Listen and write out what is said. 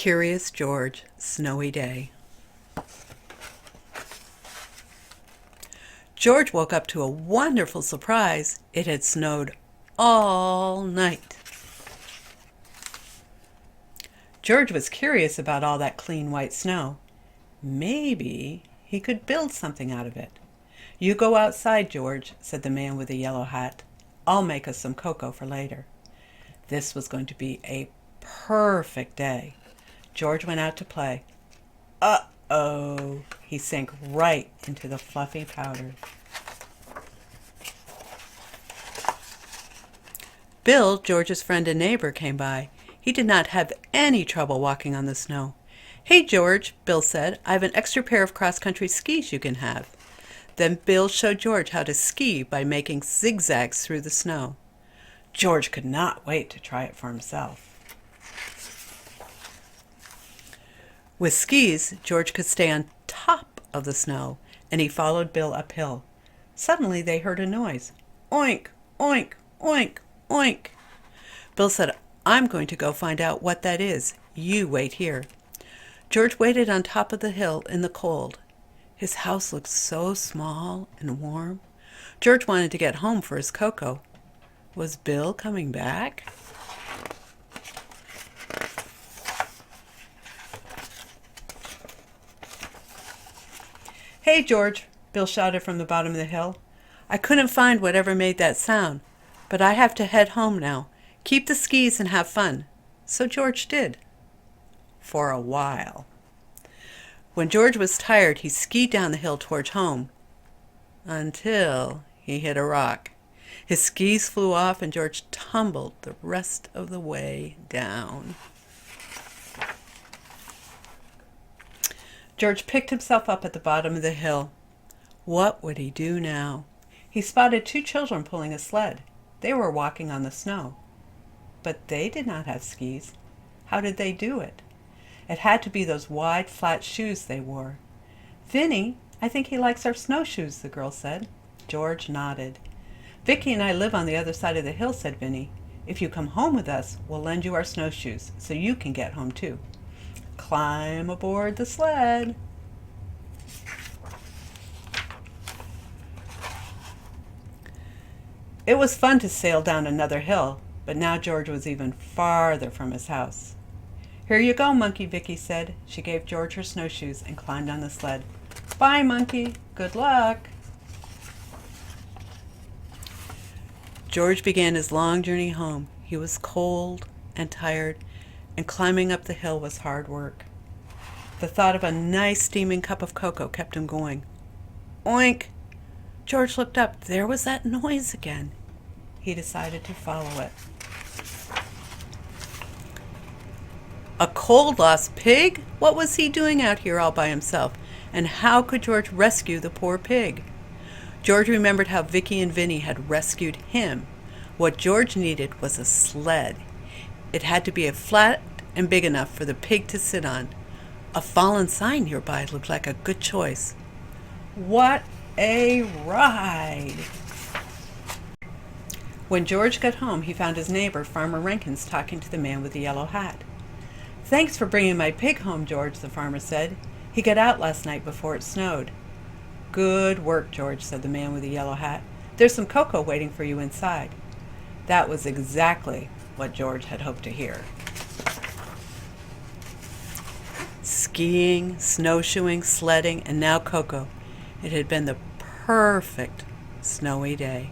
Curious George, Snowy Day. George woke up to a wonderful surprise. It had snowed all night. George was curious about all that clean white snow. Maybe he could build something out of it. "You go outside, George," said the man with the yellow hat. "I'll make us some cocoa for later." This was going to be a perfect day. George went out to play. Uh-oh, he sank right into the fluffy powder. Bill, George's friend and neighbor, came by. He did not have any trouble walking on the snow. "Hey, George," Bill said, "I have an extra pair of cross-country skis you can have." Then Bill showed George how to ski by making zigzags through the snow. George could not wait to try it for himself. With skis, George could stay on top of the snow, and he followed Bill uphill. Suddenly they heard a noise. Oink, oink, oink, oink. Bill said, "I'm going to go find out what that is. You wait here." George waited on top of the hill in the cold. His house looked so small and warm. George wanted to get home for his cocoa. Was Bill coming back? "Hey, George," Bill shouted from the bottom of the hill. "I couldn't find whatever made that sound, but I have to head home now. Keep the skis and have fun." So George did. For a while. When George was tired, he skied down the hill towards home. Until he hit a rock. His skis flew off and George tumbled the rest of the way down. George picked himself up at the bottom of the hill. What would he do now? He spotted two children pulling a sled. They were walking on the snow. But they did not have skis. How did they do it? It had to be those wide, flat shoes they wore. "Vinny, I think he likes our snowshoes," the girl said. George nodded. "Vicky and I live on the other side of the hill," said Vinny. "If you come home with us, we'll lend you our snowshoes so you can get home too." Climb aboard the sled. It was fun to sail down another hill, but now George was even farther from his house. "Here you go, Monkey," Vicky said. She gave George her snowshoes and climbed on the sled. "Bye, Monkey. Good luck." George began his long journey home. He was cold and tired, and climbing up the hill was hard work. The thought of a nice steaming cup of cocoa kept him going. Oink! George looked up. There was that noise again. He decided to follow it. A cold-lost pig? What was he doing out here all by himself? And how could George rescue the poor pig? George remembered how Vicky and Vinny had rescued him. What George needed was a sled. It had to be flat and big enough for the pig to sit on. A fallen sign nearby looked like a good choice. What a ride! When George got home, he found his neighbor, Farmer Rankins, talking to the man with the yellow hat. "Thanks for bringing my pig home, George," the farmer said. "He got out last night before it snowed." "Good work, George," said the man with the yellow hat. "There's some cocoa waiting for you inside." That was exactly what George had hoped to hear. Skiing, snowshoeing, sledding, and now cocoa. It had been the perfect snowy day.